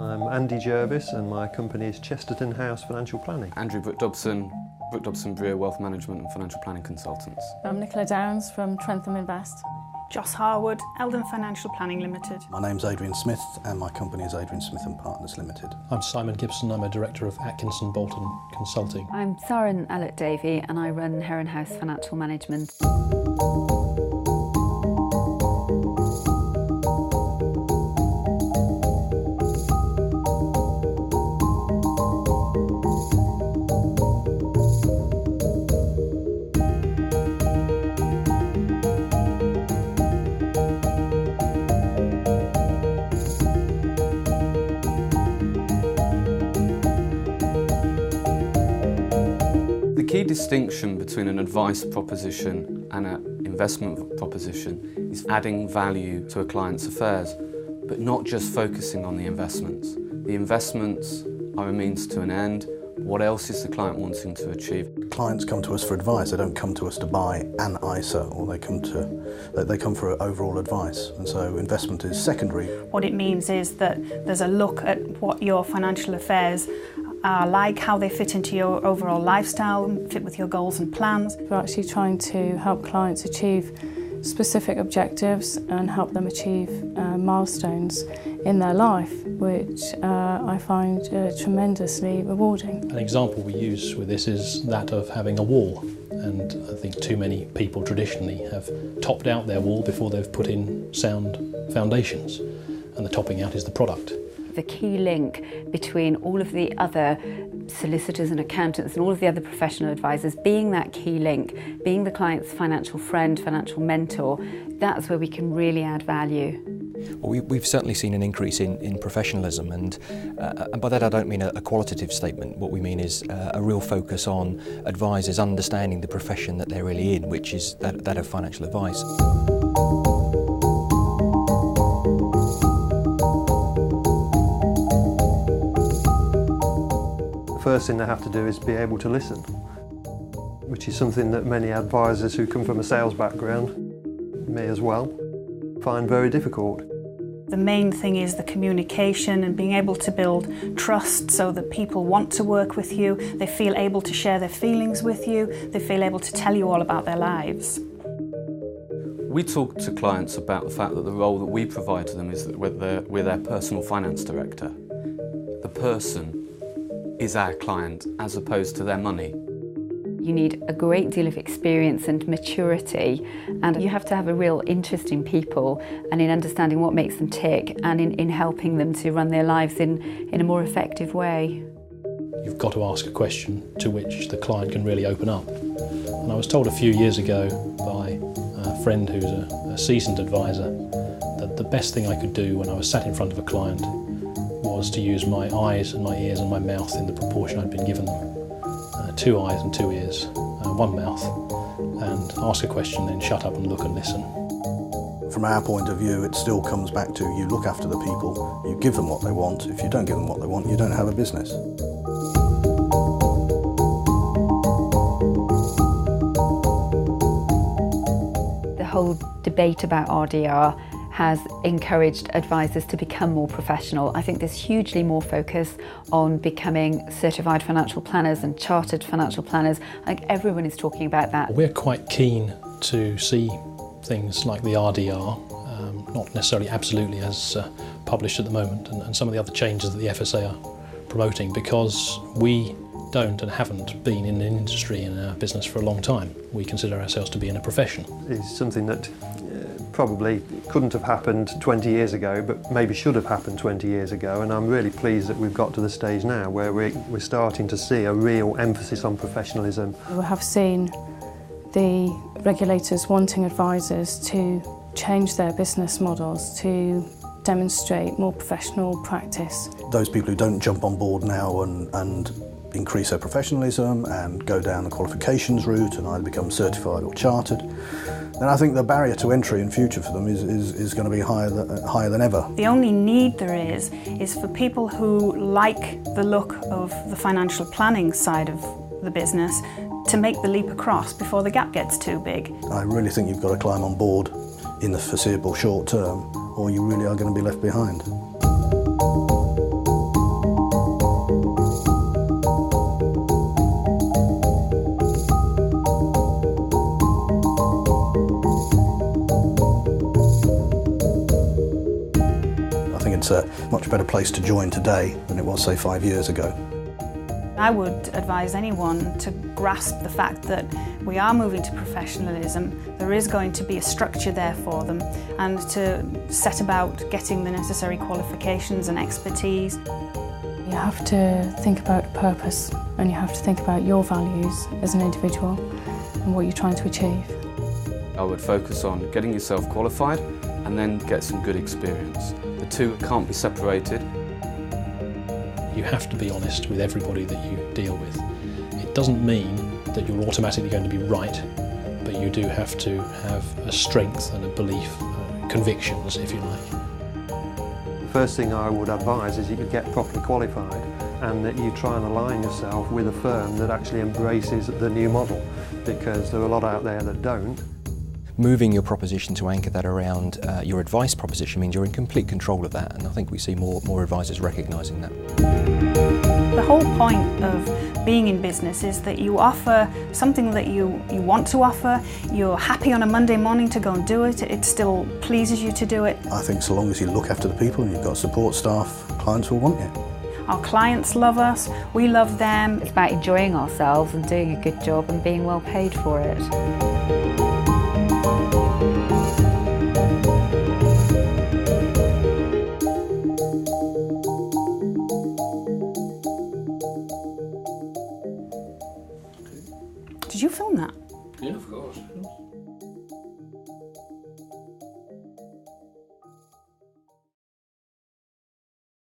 I'm Andy Jervis and my company is Chesterton House Financial Planning. Andrew Dobson, Brewer Wealth Management and Financial Planning Consultants. I'm Nicola Downs from Trentham Invest. Joss Harwood, Eldon Financial Planning Limited. My name's Adrian Smith and my company is Adrian Smith & Partners Limited. I'm Simon Gibson, I'm a Director of Atkinson Bolton Consulting. I'm Saren Allett-Davey and I run Heron House Financial Management. The key distinction between an advice proposition and an investment proposition is adding value to a client's affairs, but not just focusing on the investments. The investments are a means to an end. What else is the client wanting to achieve? Clients come to us for advice. They don't come to us to buy an ISA, or they come for overall advice. And so investment is secondary. What it means is that there's a look at what your financial affairs are like, how they fit into your overall lifestyle, fit with your goals and plans. We're actually trying to help clients achieve specific objectives and help them achieve milestones in their life, which I find tremendously rewarding. An example we use with this is that of having a wall, and I think too many people traditionally have topped out their wall before they've put in sound foundations, and the topping out is the product. The key link between all of the other solicitors and accountants and all of the other professional advisors, being that key link, being the client's financial friend, financial mentor, that's where we can really add value. Well, we've certainly seen an increase in professionalism, and by that I don't mean a qualitative statement. What we mean is a real focus on advisors understanding the profession that they're really in, which is that of financial advice. The first thing they have to do is be able to listen, which is something that many advisors who come from a sales background, me as well, find very difficult. The main thing is the communication and being able to build trust so that people want to work with you, they feel able to share their feelings with you, they feel able to tell you all about their lives. We talk to clients about the fact that the role that we provide to them is that we're their personal finance director. The person is our client as opposed to their money. You need a great deal of experience and maturity, and you have to have a real interest in people and in understanding what makes them tick and in helping them to run their lives in a more effective way. You've got to ask a question to which the client can really open up. And I was told a few years ago by a friend who's a seasoned advisor that the best thing I could do when I was sat in front of a client was to use my eyes and my ears and my mouth in the proportion I'd been given them. 2 eyes and 2 ears, 1 mouth, and ask a question, then shut up and look and listen. From our point of view, it still comes back to you look after the people, you give them what they want. If you don't give them what they want, you don't have a business. The whole debate about RDR has encouraged advisors to become more professional. I think there's hugely more focus on becoming certified financial planners and chartered financial planners. I think everyone is talking about that. We're quite keen to see things like the RDR, not necessarily absolutely as published at the moment, and some of the other changes that the FSA are promoting, because we don't and haven't been in an industry in our business for a long time. We consider ourselves to be in a profession. It's something that probably couldn't have happened 20 years ago, but maybe should have happened 20 years ago, and I'm really pleased that we've got to the stage now where we're starting to see a real emphasis on professionalism. We have seen the regulators wanting advisors to change their business models to demonstrate more professional practice. Those people who don't jump on board now and increase their professionalism and go down the qualifications route and either become certified or chartered, then I think the barrier to entry in future for them is going to be higher than ever. The only need there is for people who like the look of the financial planning side of the business to make the leap across before the gap gets too big. I really think you've got to climb on board in the foreseeable short term, or you really are going to be left behind. I think it's a much better place to join today than it was, say, 5 years ago. I would advise anyone to grasp the fact that we are moving to professionalism. There is going to be a structure there for them, and to set about getting the necessary qualifications and expertise. You have to think about purpose, and you have to think about your values as an individual and what you're trying to achieve. I would focus on getting yourself qualified and then get some good experience. The two can't be separated. You have to be honest with everybody that you deal with. It doesn't mean that you're automatically going to be right, but you do have to have a strength and a belief, convictions, if you like. The first thing I would advise is that you get properly qualified and that you try and align yourself with a firm that actually embraces the new model, because there are a lot out there that don't. Moving your proposition to anchor that around your advice proposition means you're in complete control of that, and I think we see more advisors recognising that. The whole point of being in business is that you offer something that you want to offer. You're happy on a Monday morning to go and do it. It still pleases you to do it. I think so long as you look after the people and you've got support staff, clients will want you. Our clients love us, we love them. It's about enjoying ourselves and doing a good job and being well paid for it.